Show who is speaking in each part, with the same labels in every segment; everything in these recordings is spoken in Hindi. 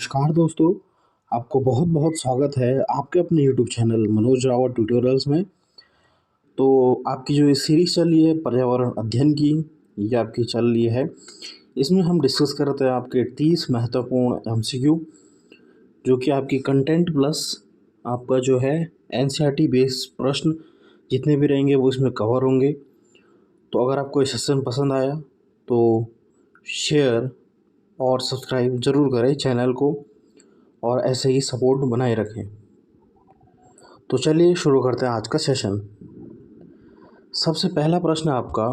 Speaker 1: नमस्कार दोस्तों, आपको बहुत बहुत स्वागत है आपके अपने YouTube channel Manoj Rawat tutorials में। तो आपकी जो ये सीरीज़ चल रही है पर्यावरण अध्ययन की, ये आपकी चल रही है। इसमें हम डिस्कस करते हैं आपके 30 महत्वपूर्ण एमसीक्यू, जो कि आपकी कंटेंट प्लस आपका जो है एनसीईआरटी बेस्ड प्रश्न जितने भी रहेंगे वो इसमें कवर होंगे। तो अगर आपको ये सेशन पसंद आया तो शेयर और सब्सक्राइब ज़रूर करें चैनल को, और ऐसे ही सपोर्ट बनाए रखें। तो चलिए शुरू करते हैं आज का सेशन। सबसे पहला प्रश्न आपका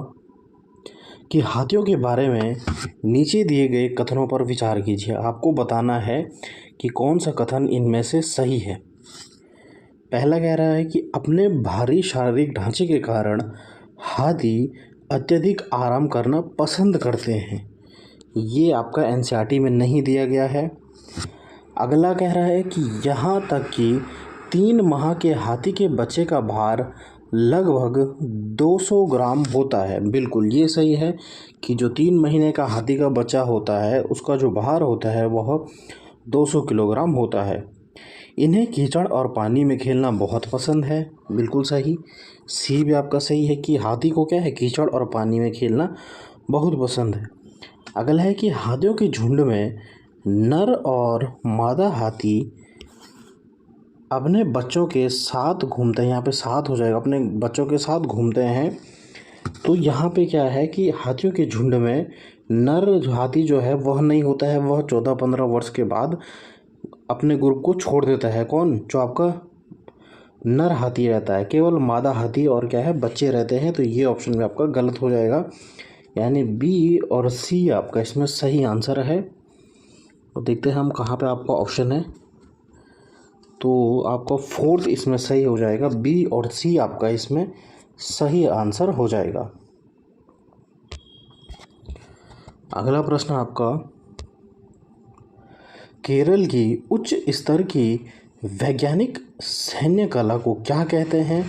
Speaker 1: कि हाथियों के बारे में नीचे दिए गए कथनों पर विचार कीजिए। आपको बताना है कि कौन सा कथन इनमें से सही है। पहला कह रहा है कि अपने भारी शारीरिक ढांचे के कारण हाथी अत्यधिक आराम करना पसंद करते हैं। ये आपका एनसीईआरटी में नहीं दिया गया है। अगला कह रहा है कि यहाँ तक कि 3 माह के हाथी के बच्चे का भार लगभग 200 ग्राम होता है। बिल्कुल ये सही है कि जो 3 महीने का हाथी का बच्चा होता है उसका जो भार होता है वह 200 किलोग्राम होता है। इन्हें कीचड़ और पानी में खेलना बहुत पसंद है। बिल्कुल सही, सी भी आपका सही है कि हाथी को क्या है, कीचड़ और पानी में खेलना बहुत पसंद है। अगला है कि हाथियों के झुंड में नर और मादा हाथी अपने बच्चों के साथ घूमते हैं। यहाँ पे साथ हो जाएगा, अपने बच्चों के साथ घूमते हैं। तो यहाँ पे क्या है कि हाथियों के झुंड में नर हाथी जो है वह नहीं होता है, वह 14-15 वर्ष के बाद अपने ग्रुप को छोड़ देता है। कौन? जो आपका नर हाथी रहता है। केवल मादा हाथी और क्या है, बच्चे रहते हैं। तो ये ऑप्शन में आपका गलत हो जाएगा, यानी बी और सी आपका इसमें सही आंसर है। तो देखते हैं हम कहाँ पे आपका ऑप्शन है। तो आपका 4th इसमें सही हो जाएगा, बी और सी आपका इसमें सही आंसर हो जाएगा। अगला प्रश्न आपका, केरल की उच्च स्तर की वैज्ञानिक सैन्य कला को क्या कहते हैं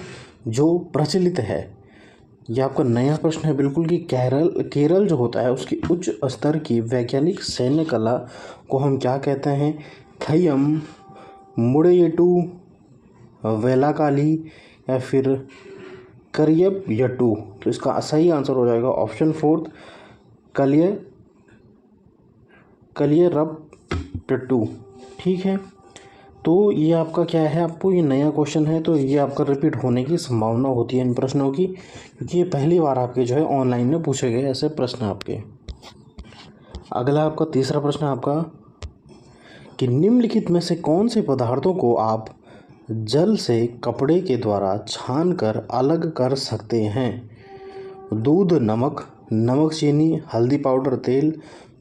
Speaker 1: जो प्रचलित है? यह आपका नया प्रश्न है बिल्कुल कि केरल जो होता है उसकी उच्च स्तर की वैज्ञानिक सैन्य कला को हम क्या कहते हैं? थयम, मुड़ेयटू, वेलाकाली या फिर करियपयट्टू। तो इसका सही आंसर हो जाएगा ऑप्शन 4th, कलियरपट्टू। ठीक है, तो ये आपका क्या है, आपको ये नया क्वेश्चन है तो ये आपका रिपीट होने की संभावना होती है इन प्रश्नों की, क्योंकि ये पहली बार आपके जो है ऑनलाइन में पूछे गए ऐसे प्रश्न आपके। अगला आपका तीसरा प्रश्न आपका कि निम्नलिखित में से कौन से पदार्थों को आप जल से कपड़े के द्वारा छानकर अलग कर सकते हैं? दूध, नमक, नमक चीनी, हल्दी पाउडर, तेल,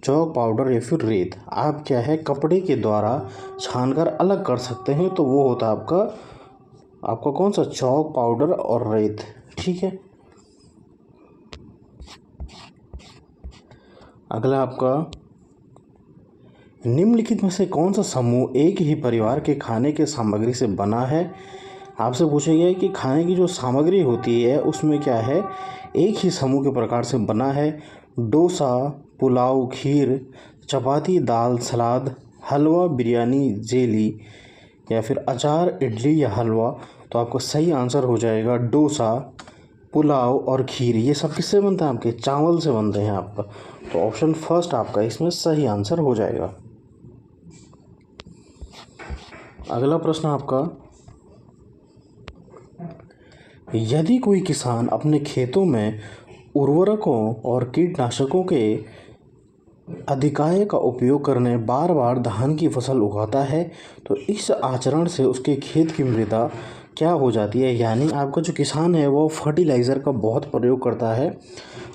Speaker 1: चौक पाउडर या फिर रेत। आप क्या है कपड़े के द्वारा छानकर अलग कर सकते हैं, तो वो होता है आपका कौन सा, चौक पाउडर और रेत। ठीक है, अगला आपका निम्नलिखित में से कौन सा समूह एक ही परिवार के खाने के सामग्री से बना है? आपसे पूछा गया है कि खाने की जो सामग्री होती है उसमें क्या है, एक ही समूह के प्रकार से बना है। डोसा, पुलाव, खीर, चपाती, दाल, सलाद, हलवा, बिरयानी, जेली या फिर अचार, इडली या हलवा। तो आपका सही आंसर हो जाएगा डोसा, पुलाव और खीर। ये सब किससे बनता है? आपके चावल से बनते हैं आपका। तो ऑप्शन 1st आपका इसमें सही आंसर हो जाएगा। अगला प्रश्न आपका, यदि कोई किसान अपने खेतों में उर्वरकों और कीटनाशकों के अधिकांश का उपयोग करने बार बार धान की फसल उगाता है, तो इस आचरण से उसके खेत की मृदा क्या हो जाती है? यानी आपका जो किसान है वो फर्टिलाइज़र का बहुत प्रयोग करता है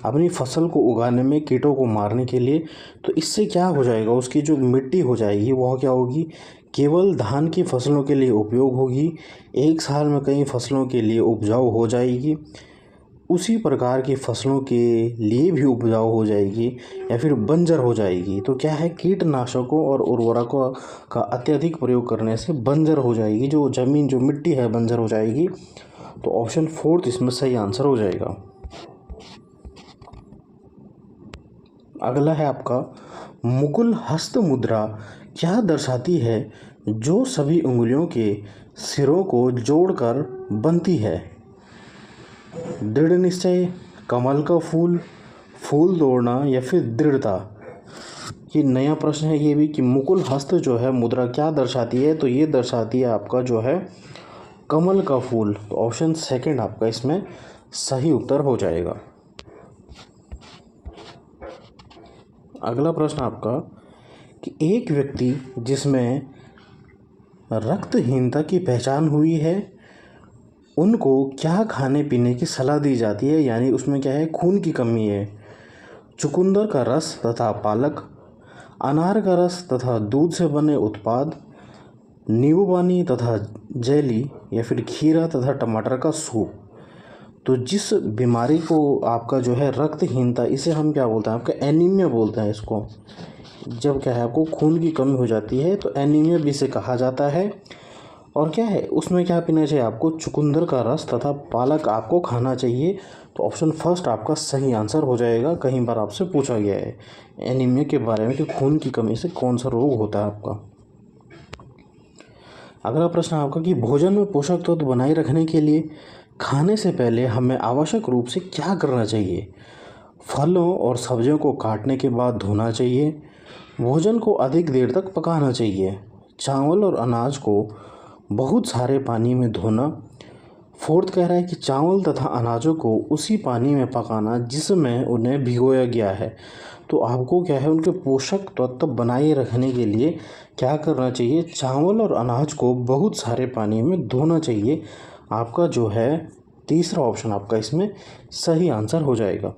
Speaker 1: अपनी फसल को उगाने में, कीटों को मारने के लिए। तो इससे क्या हो जाएगा, उसकी जो मिट्टी हो जाएगी वह क्या होगी, केवल धान की फसलों के लिए उपयोग होगी, एक साल में कई फसलों के लिए उपजाऊ हो जाएगी, उसी प्रकार की फसलों के लिए भी उपजाऊ हो जाएगी या फिर बंजर हो जाएगी। तो क्या है, कीटनाशकों और उर्वरकों का अत्यधिक प्रयोग करने से बंजर हो जाएगी, जो ज़मीन जो मिट्टी है बंजर हो जाएगी। तो ऑप्शन 4th इसमें सही आंसर हो जाएगा। अगला है आपका, मुकुल हस्त मुद्रा क्या दर्शाती है जो सभी उंगलियों के सिरों को जोड़कर बनती है? दृढ़ निश्चय, कमल का फूल, फूल तोड़ना या फिर दृढ़ता। ये नया प्रश्न है ये भी कि मुकुल हस्त जो है मुद्रा क्या दर्शाती है, तो ये दर्शाती है आपका जो है कमल का फूल। तो ऑप्शन सेकंड आपका इसमें सही उत्तर हो जाएगा। अगला प्रश्न आपका कि एक व्यक्ति जिसमें रक्तहीनता की पहचान हुई है उनको क्या खाने पीने की सलाह दी जाती है, यानी उसमें क्या है, खून की कमी है। चुकंदर का रस तथा पालक, अनार का रस तथा दूध से बने उत्पाद, नींबू पानी तथा जेली, या फिर खीरा तथा टमाटर का सूप। तो जिस बीमारी को आपका जो है रक्तहीनता, इसे हम क्या बोलते हैं, आपका एनीमिया बोलते हैं इसको। जब क्या है आपको खून की कमी हो जाती है तो एनीमिया भी इसे कहा जाता है। और क्या है उसमें क्या पीना चाहिए आपको, चुकंदर का रस तथा पालक आपको खाना चाहिए। तो ऑप्शन फर्स्ट आपका सही आंसर हो जाएगा। कई बार आपसे पूछा गया है एनीमिया के बारे में कि खून की कमी से कौन सा रोग होता है आपका। अगला प्रश्न आपका कि भोजन में पोषक तत्व बनाए रखने के लिए खाने से पहले हमें आवश्यक रूप से क्या करना चाहिए? फलों और सब्जियों को काटने के बाद धोना चाहिए, भोजन को अधिक देर तक पकाना चाहिए, चावल और अनाज को बहुत सारे पानी में धोना। फोर्थ कह रहा है कि चावल तथा अनाजों को उसी पानी में पकाना जिसमें उन्हें भिगोया गया है। तो आपको क्या है उनके पोषक तत्व बनाए रखने के लिए क्या करना चाहिए, चावल और अनाज को बहुत सारे पानी में धोना चाहिए। आपका जो है तीसरा ऑप्शन आपका इसमें सही आंसर हो जाएगा।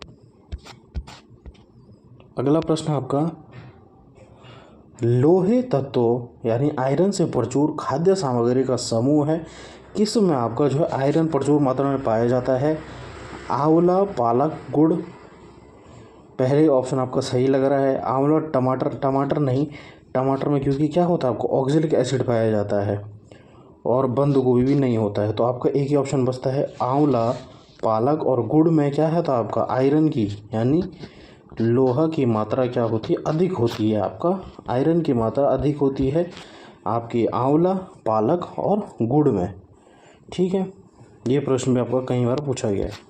Speaker 1: अगला प्रश्न आपका लोहे तत्वों यानी आयरन से प्रचुर खाद्य सामग्री का समूह है किस में आपका जो है आयरन प्रचुर मात्रा में पाया जाता है? आंवला, पालक, गुड़। पहले ऑप्शन आपका सही लग रहा है। आंवला, टमाटर नहीं, टमाटर में क्योंकि क्या होता है आपको ऑक्जेलिक एसिड पाया जाता है, और बंद गोभी भी नहीं होता है। तो आपका एक ही ऑप्शन बचता है आंवला, पालक और गुड़ में क्या है तो आपका आयरन की यानी लोहा की मात्रा क्या होती है, अधिक होती है। आपका आयरन की मात्रा अधिक होती है आपकी आंवला, पालक और गुड़ में। ठीक है, ये प्रश्न भी आपका कई बार पूछा गया है।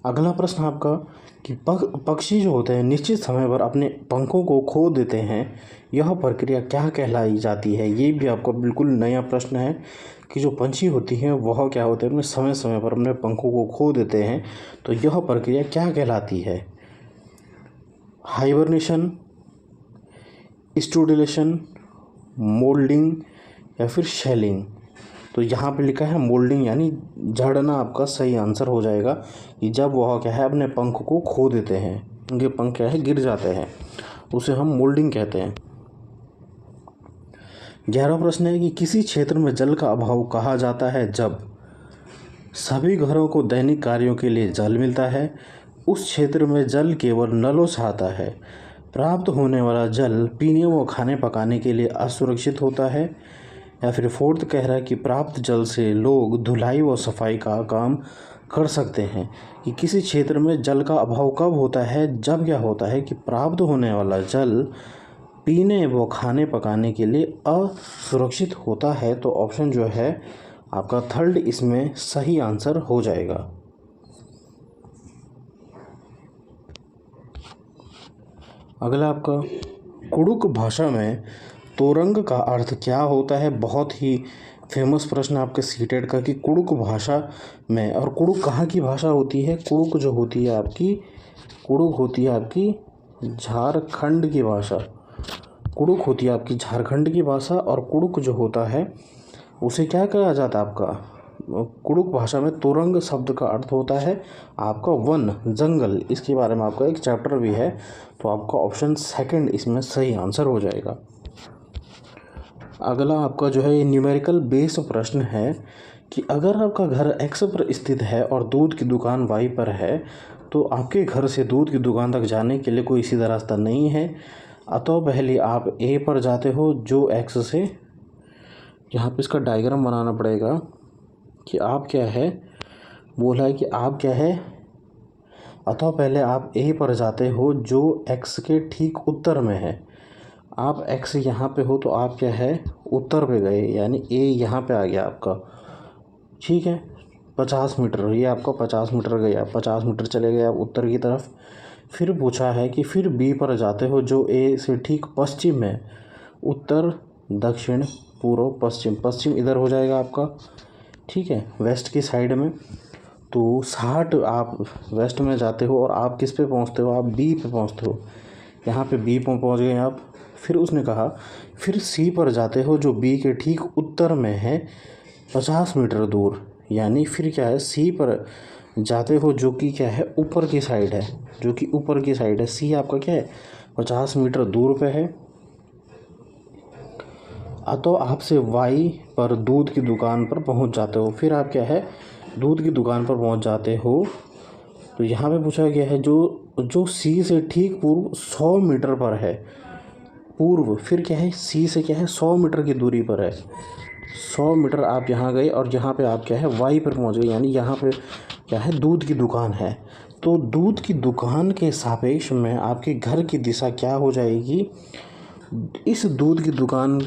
Speaker 1: अगला प्रश्न आपका कि पक्षी जो होते हैं निश्चित समय पर अपने पंखों को खो देते हैं, यह प्रक्रिया क्या कहलाई जाती है? ये भी आपका बिल्कुल नया प्रश्न है कि जो पंछी होती हैं वह क्या होते हैं अपने समय समय पर अपने पंखों को खो देते हैं, तो यह प्रक्रिया क्या कहलाती है? हाइबरनेशन, स्टूडिलेशन, मोल्डिंग या फिर शेलिंग। तो यहाँ पे लिखा है मोल्डिंग यानी झड़ना आपका सही आंसर हो जाएगा कि जब वह क्या है अपने पंख को खो देते हैं, उनके पंख क्या है गिर जाते हैं, उसे हम मोल्डिंग कहते हैं। 11वां प्रश्न है कि किसी क्षेत्र में जल का अभाव कहा जाता है जब सभी घरों को दैनिक कार्यों के लिए जल मिलता है, उस क्षेत्र में जल केवल नलों से आता है, प्राप्त होने वाला जल पीने व खाने पकाने के लिए असुरक्षित होता है, या फिर फोर्थ कह रहा है कि प्राप्त जल से लोग धुलाई व सफाई का काम कर सकते हैं। कि किसी क्षेत्र में जल का अभाव कब होता है, जब क्या होता है कि प्राप्त होने वाला जल पीने व खाने पकाने के लिए असुरक्षित होता है। तो ऑप्शन जो है आपका थर्ड इसमें सही आंसर हो जाएगा। अगला आपका कुड़ुक भाषा में तोरंग का अर्थ क्या होता है? बहुत ही फेमस प्रश्न आपके सीटेट का कि कुड़ुक भाषा में, और कुड़ुक कहाँ की भाषा होती है? कुड़ुक जो होती है आपकी, कुड़ुक होती है आपकी झारखंड की भाषा। कुड़ुक होती है आपकी झारखंड की भाषा, और कुड़ुक जो होता है उसे क्या कहा जाता है आपका कुड़ुक भाषा में तोरंग शब्द का अर्थ होता है आपका वन, जंगल। इसके बारे में आपका एक चैप्टर भी है, तो आपका ऑप्शन सेकंड इसमें सही आंसर हो जाएगा। अगला आपका जो है ये न्यूमेरिकल बेस प्रश्न है कि अगर आपका घर एक्स पर स्थित है और दूध की दुकान वाई पर है, तो आपके घर से दूध की दुकान तक जाने के लिए कोई सीधा रास्ता नहीं है। अतः पहले आप ए पर जाते हो जो एक्स से, यहाँ पे इसका डायग्राम बनाना पड़ेगा कि आप क्या है, बोला है कि आप क्या है अतः पहले आप ए पर जाते हो जो एक्स के ठीक उत्तर में है। आप एक्स यहाँ पे हो तो आप क्या है उत्तर पे गए, यानी ए यहाँ पे आ गया आपका। ठीक है, 50 मीटर, ये आपका 50 मीटर गया, 50 मीटर चले गए आप उत्तर की तरफ। फिर पूछा है कि फिर बी पर जाते हो जो ए से ठीक पश्चिम है। उत्तर, दक्षिण, पूर्व, पश्चिम। पश्चिम इधर हो जाएगा आपका, ठीक है, वेस्ट की साइड में। तो 60 आप वेस्ट में जाते हो और आप किस पे पहुंचते हो, आप बी पे पहुंचते हो। यहाँ पे बी पे पहुंच गए आप। फिर उसने कहा फिर सी पर जाते हो जो बी के ठीक उत्तर में है 50 मीटर दूर। यानी फिर क्या है, सी पर जाते हो जो कि क्या है ऊपर की साइड है, जो कि ऊपर की साइड है। सी आपका क्या है 50 मीटर दूर पे है। तो आपसे वाई पर दूध की दुकान पर पहुंच जाते हो। फिर आप क्या है दूध की दुकान पर पहुंच जाते हो। तो यहाँ पे पूछा गया है जो सी से ठीक पूर्व 100 मीटर पर है। पूर्व फिर क्या है सी से क्या है 100 मीटर की दूरी पर है। 100 मीटर आप यहाँ गए और यहाँ पे आप क्या है वाई पर पहुँच गए, यानी यहाँ पे क्या है दूध की दुकान है। तो दूध की दुकान के सापेक्ष में आपके घर की दिशा क्या हो जाएगी। इस दूध की दुकान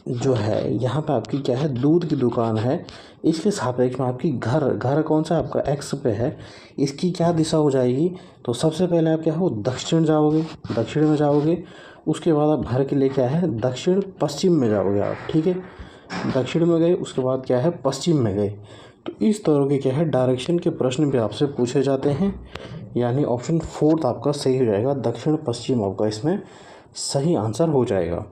Speaker 1: जो है यहाँ पे आपकी क्या है दूध की दुकान है, इसके सापेक्ष में आपकी घर कौन सा आपका एक्स पे है, इसकी क्या दिशा हो जाएगी। तो सबसे पहले आप क्या हो दक्षिण जाओगे, दक्षिण में जाओगे। उसके बाद आप घर के लिए क्या है दक्षिण पश्चिम में जाओगे आप, ठीक है। दक्षिण में गए, उसके बाद क्या है पश्चिम में गए। तो इस तरह के क्या है डायरेक्शन के प्रश्न भी आपसे पूछे जाते हैं। यानी ऑप्शन 4 आपका सही हो जाएगा, दक्षिण पश्चिम आपका इसमें सही आंसर हो जाएगा।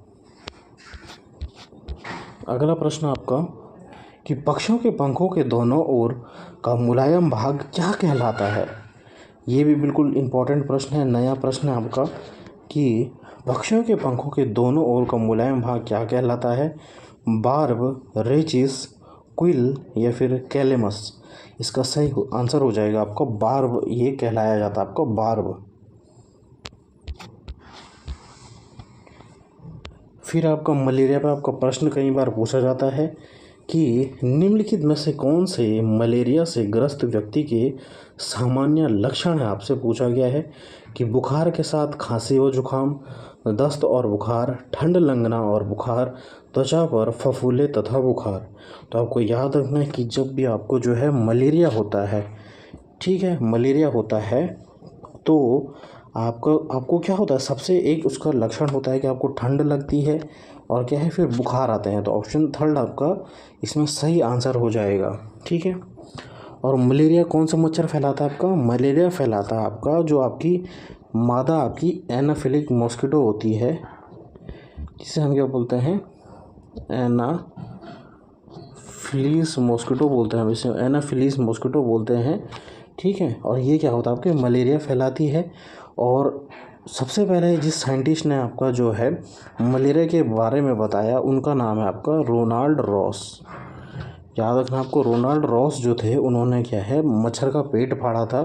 Speaker 1: अगला प्रश्न आपका कि पक्षियों के पंखों के दोनों ओर का मुलायम भाग क्या कहलाता है। ये भी बिल्कुल इम्पोर्टेंट प्रश्न है, नया प्रश्न है आपका कि पक्षियों के पंखों के दोनों ओर का मुलायम भाग क्या कहलाता है। बार्ब, रेचिस, क्विल या फिर कैलेमस। इसका सही आंसर हो जाएगा आपका बार्ब, ये कहलाया जाता है आपका बार्ब। फिर आपका मलेरिया पर आपका प्रश्न कई बार पूछा जाता है कि निम्नलिखित में से कौन से मलेरिया से ग्रस्त व्यक्ति के सामान्य लक्षण है। आपसे पूछा गया है कि बुखार के साथ खांसी व जुखाम, दस्त और बुखार, ठंड लगना और बुखार, त्वचा पर फफूले तथा बुखार। तो आपको याद रखना है कि जब भी आपको जो है मलेरिया होता है, ठीक है, मलेरिया होता है तो आपको क्या होता है, सबसे एक उसका लक्षण होता है कि आपको ठंड लगती है और क्या है फिर बुखार आते हैं। तो ऑप्शन 3 आपका इसमें सही आंसर हो जाएगा, ठीक है। और मलेरिया कौन सा मच्छर फैलाता है आपका, मलेरिया फैलाता है आपका जो आपकी मादा आपकी एनाफिलिस मॉस्किटो होती है, जिसे हम क्या बोलते हैं एनाफिलिस मॉस्किटो बोलते हैं, इसे एनाफिलिस मॉस्किटो बोलते हैं, ठीक है। और ये क्या होता है आपके मलेरिया फैलाती है। और सबसे पहले जिस साइंटिस्ट ने आपका जो है मलेरिया के बारे में बताया उनका नाम है आपका रोनाल्ड रॉस। याद रखना आपको, रोनाल्ड रॉस जो थे उन्होंने क्या है मच्छर का पेट फाड़ा था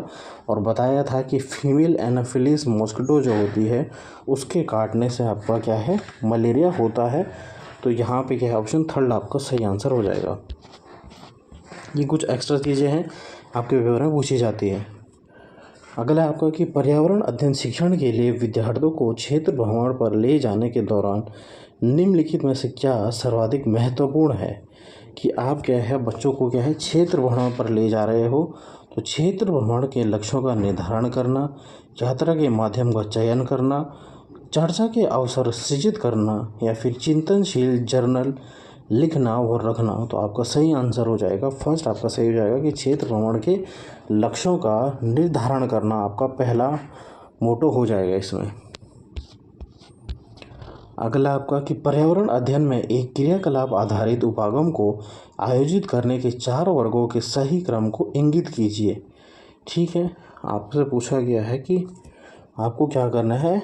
Speaker 1: और बताया था कि फीमेल एनाफिलिस मॉस्किटो जो होती है उसके काटने से आपका क्या है मलेरिया होता है। तो यहाँ पे क्या है ऑप्शन 3 आपका सही आंसर हो जाएगा। ये कुछ एक्स्ट्रा चीज़ें हैं आपके पेपर में पूछी जाती है। अगला आपका कि पर्यावरण अध्ययन शिक्षण के लिए विद्यार्थियों को क्षेत्र भ्रमण पर ले जाने के दौरान निम्नलिखित में से क्या सर्वाधिक महत्वपूर्ण है। कि आप क्या है बच्चों को क्या है क्षेत्र भ्रमण पर ले जा रहे हो। तो क्षेत्र भ्रमण के लक्ष्यों का निर्धारण करना, यात्रा के माध्यम का चयन करना, चर्चा के अवसर सृजित करना या फिर चिंतनशील जर्नल लिखना और रखना। तो आपका सही आंसर हो जाएगा, फर्स्ट आपका सही हो जाएगा कि क्षेत्र भ्रमण के लक्ष्यों का निर्धारण करना आपका पहला मोटो हो जाएगा इसमें। अगला आपका कि पर्यावरण अध्ययन में एक क्रियाकलाप आधारित उपागम को आयोजित करने के 4 वर्गों के सही क्रम को इंगित कीजिए। ठीक है, आपसे पूछा गया है कि आपको क्या करना है,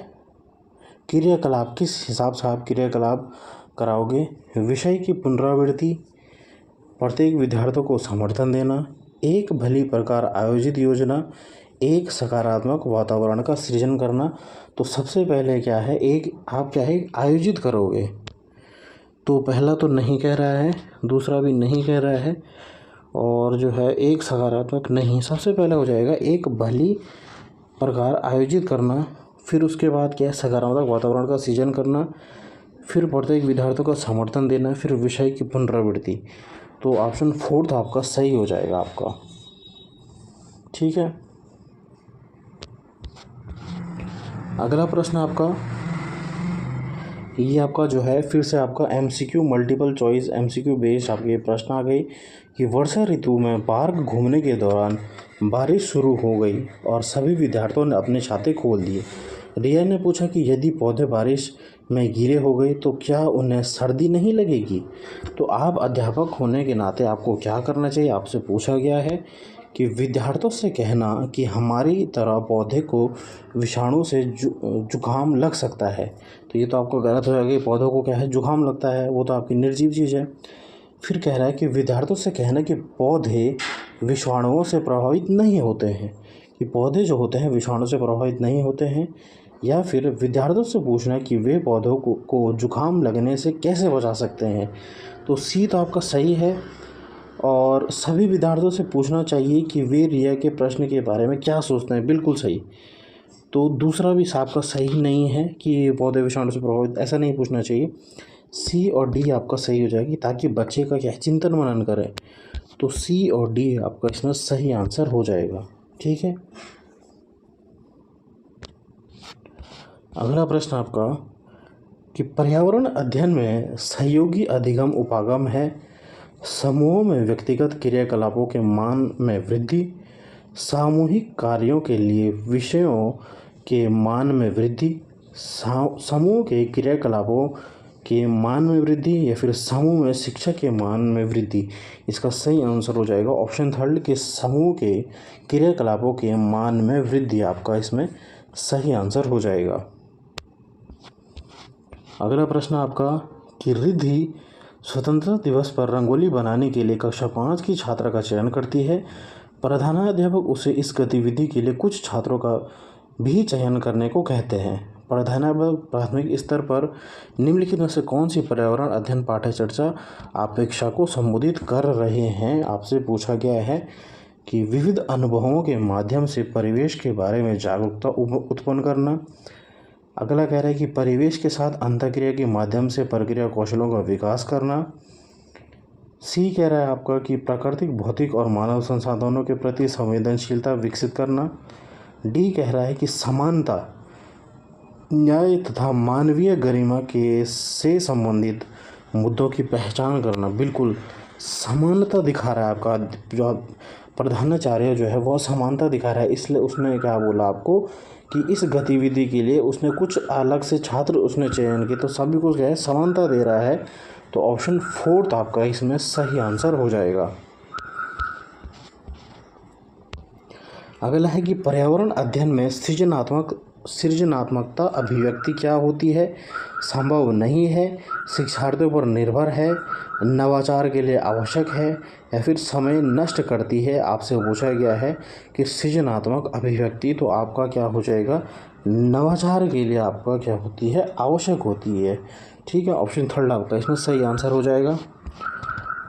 Speaker 1: क्रियाकलाप किस हिसाब से आप क्रियाकलाप कराओगे। विषय की पुनरावृत्ति, प्रत्येक विद्यार्थियों को समर्थन देना, एक भली प्रकार आयोजित योजना, एक सकारात्मक वातावरण का सृजन करना। तो सबसे पहले क्या है, एक आप क्या है आयोजित करोगे। तो पहला तो नहीं कह रहा है, दूसरा भी नहीं कह रहा है, और जो है एक सकारात्मक नहीं। सबसे पहले हो जाएगा एक भली प्रकार आयोजित करना, फिर उसके बाद क्या है सकारात्मक वातावरण का सृजन करना, फिर प्रत्येक विद्यार्थियों का समर्थन देना, फिर विषय की पुनरावृत्ति। तो ऑप्शन 4 आपका सही हो जाएगा आपका। ठीक है, अगला प्रश्न आपका ये आपका जो है फिर से आपका MCQ multiple choice MCQ based आपके प्रश्न आ गई कि वर्षा ऋतु में पार्क घूमने के दौरान बारिश शुरू हो गई और सभी विद्यार्थियों ने अपने छाते खोल दिए। रिया ने पूछा कि यदि पौधे बारिश में गीले हो गए तो क्या उन्हें सर्दी नहीं लगेगी। तो आप अध्यापक होने के नाते आपको क्या करना चाहिए, आपसे पूछा गया है कि विद्यार्थियों से कहना कि हमारी तरह पौधे को विषाणु से जुकाम लग सकता है। तो ये तो आपको गलत हो जाएगा, पौधों को क्या है जुकाम लगता है, वो तो आपकी निर्जीव चीज़ है। फिर कह रहा है कि विद्यार्थियों से कहना कि पौधे विषाणुओं से प्रभावित नहीं होते हैं, कि पौधे जो होते हैं विषाणु से प्रभावित नहीं होते हैं। या फिर विद्यार्थियों से पूछना कि वे पौधों को जुकाम लगने से कैसे बचा सकते हैं। तो सी तो आपका सही है। और सभी विद्यार्थियों से पूछना चाहिए कि वे रिया के प्रश्न के बारे में क्या सोचते हैं, बिल्कुल सही। तो दूसरा भी आपका सही नहीं है कि पौधे विषाणु से प्रभावित, ऐसा नहीं पूछना चाहिए। सी और डी आपका सही हो जाएगी ताकि बच्चे का क्या चिंतन मनन करें। तो सी और डी आपका इसमें सही आंसर हो जाएगा। ठीक है, अगला प्रश्न आपका कि पर्यावरण अध्ययन में सहयोगी अधिगम उपागम है, समूहों में व्यक्तिगत क्रियाकलापों के मान में वृद्धि, सामूहिक कार्यों के लिए विषयों के मान में वृद्धि, समूह के क्रियाकलापों के मान में वृद्धि, या फिर समूह में शिक्षा के मान में वृद्धि। इसका सही आंसर हो जाएगा ऑप्शन 3 कि समूह के क्रियाकलापों के मान में वृद्धि आपका इसमें सही आंसर हो जाएगा। अगला प्रश्न आपका कि रिद्धि स्वतंत्रता दिवस पर रंगोली बनाने के लिए कक्षा 5 की छात्रा का चयन करती है। प्रधानाध्यापक उसे इस गतिविधि के लिए कुछ छात्रों का भी चयन करने को कहते हैं। प्रधानाध्यापक प्राथमिक स्तर पर निम्नलिखित में से कौन सी पर्यावरण अध्ययन पाठ्यचर्चा अपेक्षा को संबोधित कर रहे हैं। आपसे पूछा गया है कि विविध अनुभवों के माध्यम से परिवेश के बारे में जागरूकता उत्पन्न करना। अगला कह रहा है कि परिवेश के साथ अंतःक्रिया के माध्यम से प्रक्रिया कौशलों का विकास करना। सी कह रहा है आपका कि प्राकृतिक भौतिक और मानव संसाधनों के प्रति संवेदनशीलता विकसित करना। डी कह रहा है कि समानता, न्याय तथा मानवीय गरिमा के से संबंधित मुद्दों की पहचान करना। बिल्कुल समानता दिखा रहा है आपका जो प्रधानाचार्य जो है वह समानता दिखा रहा है, इसलिए उसने क्या बोला आपको कि इस गतिविधि के लिए उसने कुछ अलग से छात्र उसने चयन किए, तो सभी को क्या है समानता दे रहा है। तो ऑप्शन 4 आपका इसमें सही आंसर हो जाएगा। अगला है कि पर्यावरण अध्ययन में सृजनात्मकता अभिव्यक्ति क्या होती है, संभव नहीं है, शिक्षार्थियों पर निर्भर है, नवाचार के लिए आवश्यक है, या फिर समय नष्ट करती है। आपसे पूछा गया है कि सृजनात्मक अभिव्यक्ति, तो आपका क्या हो जाएगा नवाचार के लिए आपका क्या होती है आवश्यक होती है। ठीक है, ऑप्शन 3 आपका इसमें सही आंसर हो जाएगा।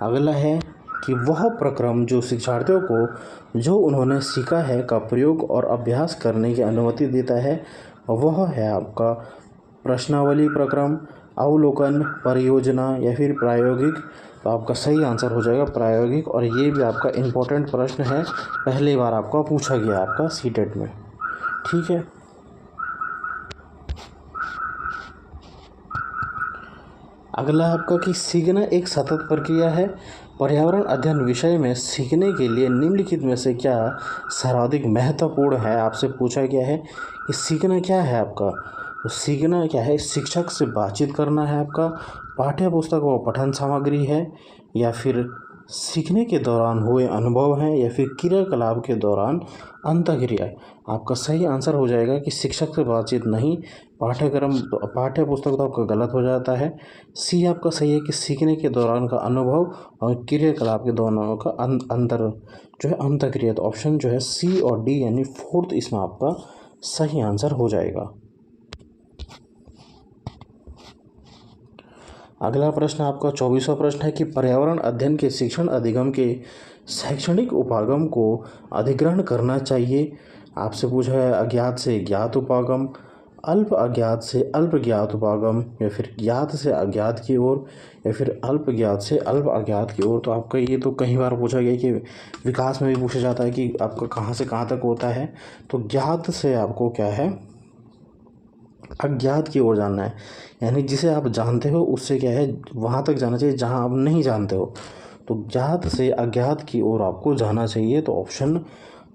Speaker 1: अगला है कि वह प्रक्रम जो शिक्षार्थियों को जो उन्होंने सीखा है का प्रयोग और अभ्यास करने की अनुमति देता है, वह है आपका प्रश्नावली प्रक्रम, अवलोकन, परियोजना, या फिर प्रायोगिक। तो आपका सही आंसर हो जाएगा प्रायोगिक। और ये भी आपका इम्पोर्टेंट प्रश्न है, पहली बार आपका पूछा गया आपका सीटेट में। ठीक है, अगला आपका कि सीखना एक सतत प्रक्रिया है। पर्यावरण अध्ययन विषय में सीखने के लिए निम्नलिखित में से क्या सर्वाधिक महत्वपूर्ण है। आपसे पूछा गया है कि सीखना क्या है आपका, तो सीखना क्या है शिक्षक से बातचीत करना है आपका, पाठ्य पुस्तक व पठन सामग्री है, या फिर सीखने के दौरान हुए अनुभव हैं, या फिर क्रियाकलाप के दौरान अंतःक्रिया। आपका सही आंसर हो जाएगा कि शिक्षक से बातचीत नहीं, पाठ्य पुस्तक तो आपका गलत हो जाता है। सी आपका सही है कि सीखने के दौरान का अनुभव और क्रियाकलाप के दोनों का अंतर जो है अंतःक्रिया। तो ऑप्शन जो है सी और डी यानी 4 इसमें आपका सही आंसर हो जाएगा। अगला प्रश्न आपका 24वां प्रश्न है कि पर्यावरण अध्ययन के शिक्षण अधिगम के शैक्षणिक उपागम को अधिग्रहण करना चाहिए। आपसे पूछा है अज्ञात से ज्ञात उपागम, अल्प अज्ञात से अल्प ज्ञात उपागम, या फिर ज्ञात से अज्ञात की ओर, या फिर अल्प ज्ञात से अल्प अज्ञात की ओर। तो आपका ये तो कई बार पूछा गया कि विकास में भी पूछा जाता है कि आपका कहाँ से कहाँ तक होता है। तो ज्ञात से आपको क्या है, अज्ञात की ओर जाना है, यानी जिसे आप जानते हो उससे क्या है वहाँ तक जाना चाहिए जहाँ आप नहीं जानते हो। तो ज्ञात से अज्ञात की ओर आपको जाना चाहिए। तो ऑप्शन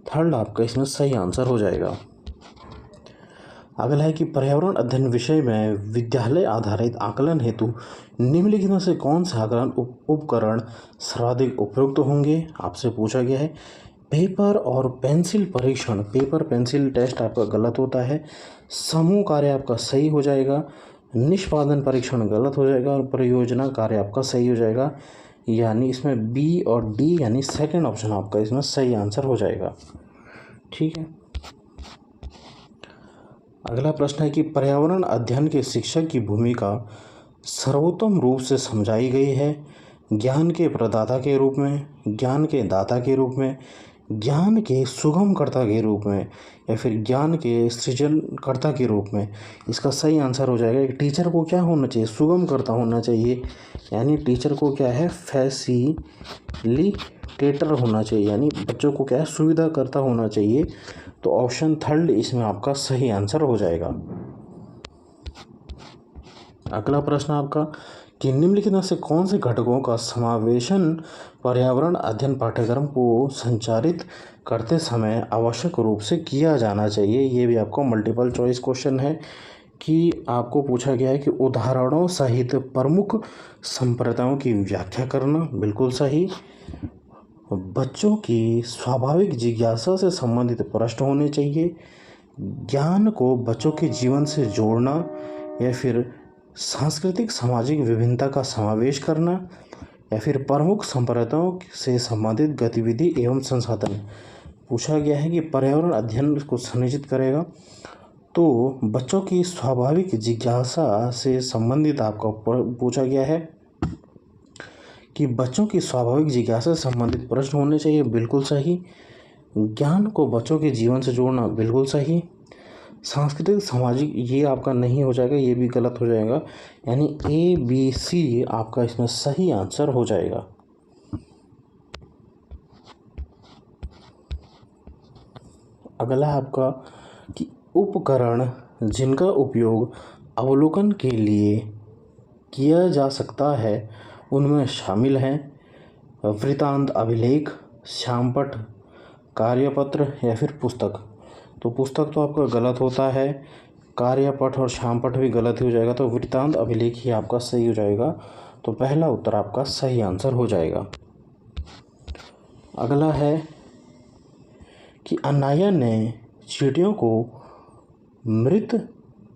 Speaker 1: थर्ड आपका इसमें सही आंसर हो जाएगा। अगला है कि पर्यावरण अध्ययन विषय में विद्यालय आधारित आकलन हेतु निम्नलिखित में से कौन से आकलन उपकरण सर्वाधिक उपयुक्त होंगे। आपसे पूछा गया है पेपर और पेंसिल परीक्षण, पेपर पेंसिल टेस्ट आपका गलत होता है, समूह कार्य आपका सही हो जाएगा, निष्पादन परीक्षण गलत हो जाएगा, और परियोजना कार्य आपका सही हो जाएगा। यानी इसमें बी और डी यानी सेकंड ऑप्शन आपका इसमें सही आंसर हो जाएगा। ठीक है। अगला प्रश्न है कि पर्यावरण अध्ययन के शिक्षक की भूमिका सर्वोत्तम रूप से समझाई गई है ज्ञान के प्रदाता के रूप में, ज्ञान के दाता के रूप में, ज्ञान के सुगमकर्ता के रूप में, या फिर ज्ञान के सृजनकर्ता के रूप में। इसका सही आंसर हो जाएगा कि टीचर को क्या होना चाहिए, सुगमकर्ता होना चाहिए। यानी टीचर को क्या है, फैसिलिटेटर होना चाहिए, यानी बच्चों को क्या है, सुविधा करता होना चाहिए। तो ऑप्शन थर्ड इसमें आपका सही आंसर हो जाएगा। अगला प्रश्न आपका कि निम्नलिखित में से कौन से घटकों का समावेशन पर्यावरण अध्ययन पाठ्यक्रम को संचालित करते समय आवश्यक रूप से किया जाना चाहिए। ये भी आपको मल्टीपल चॉइस क्वेश्चन है कि आपको पूछा गया है कि उदाहरणों सहित प्रमुख संप्रदायों की व्याख्या करना, बिल्कुल सही। बच्चों की स्वाभाविक जिज्ञासा से संबंधित प्रश्न होने चाहिए, ज्ञान को बच्चों के जीवन से जोड़ना, या फिर सांस्कृतिक सामाजिक विभिन्नता का समावेश करना, या फिर प्रमुख संप्रदायों से संबंधित गतिविधि एवं संसाधन। पूछा गया है कि पर्यावरण अध्ययन को सुनिश्चित करेगा। तो बच्चों की स्वाभाविक जिज्ञासा से संबंधित आपका पूछा गया है कि बच्चों की स्वाभाविक जिज्ञासा से संबंधित प्रश्न होने चाहिए, बिल्कुल सही। ज्ञान को बच्चों के जीवन से जोड़ना, बिल्कुल सही। सांस्कृतिक सामाजिक ये आपका नहीं हो जाएगा, ये भी गलत हो जाएगा। यानी ए बी सी आपका इसमें सही आंसर हो जाएगा। अगला है आपका कि उपकरण जिनका उपयोग अवलोकन के लिए किया जा सकता है उनमें शामिल हैं वृत्तांत अभिलेख, श्यामपट्ट, कार्यपत्र, या फिर पुस्तक। तो पुस्तक तो आपका गलत होता है, कार्यपट्ट और श्यामपट्ट भी गलत ही हो जाएगा। तो वृत्तांत अभिलेख ही आपका सही हो जाएगा। तो पहला उत्तर आपका सही आंसर हो जाएगा। अगला है कि अनाया ने चींटियों को मृत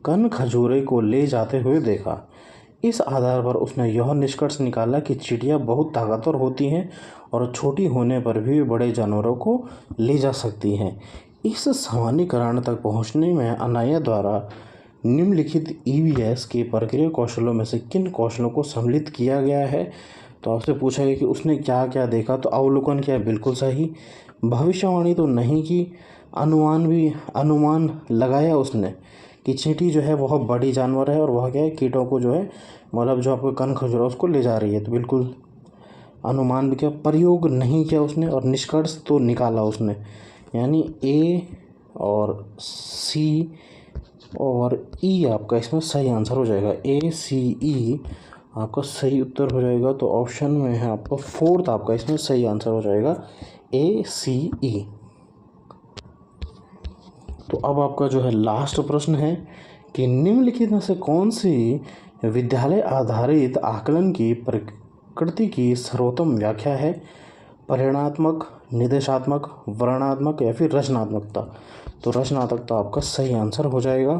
Speaker 1: कनखजूरे को ले जाते हुए देखा। इस आधार पर उसने यह निष्कर्ष निकाला कि चींटियां बहुत ताकतवर होती हैं और छोटी होने पर भी बड़े जानवरों को ले जा सकती हैं। इस सामान्यीकरण तक पहुंचने में अनाया द्वारा निम्नलिखित ईवीएस के प्रक्रिया कौशलों में से किन कौशलों को सम्मिलित किया गया है। तो आपसे पूछा गया कि उसने क्या क्या देखा। तो अवलोकन क्या है, बिल्कुल सही। भविष्यवाणी तो नहीं की, अनुमान लगाया उसने कि चींटी जो है बहुत बड़ी जानवर है और वह क्या है कीटों को जो है मतलब जो आपका कनखजूरा उसको ले जा रही है। तो बिल्कुल अनुमान भी किया, प्रयोग नहीं किया उसने, और निष्कर्ष तो निकाला उसने। यानी ए और सी और ई आपका इसमें सही आंसर हो जाएगा। ए सी ई आपका सही उत्तर हो जाएगा। तो ऑप्शन में है आपका फोर्थ आपका इसमें सही आंसर हो जाएगा, ए सी ई। तो अब आपका जो है लास्ट प्रश्न है कि निम्नलिखित में से कौन सी विद्यालय आधारित आकलन की प्रकृति की सर्वोत्तम व्याख्या है। परिणात्मक, निर्देशात्मक, वर्णनात्मक, या फिर रचनात्मकता। तो रचनात्मकता आपका सही आंसर हो जाएगा।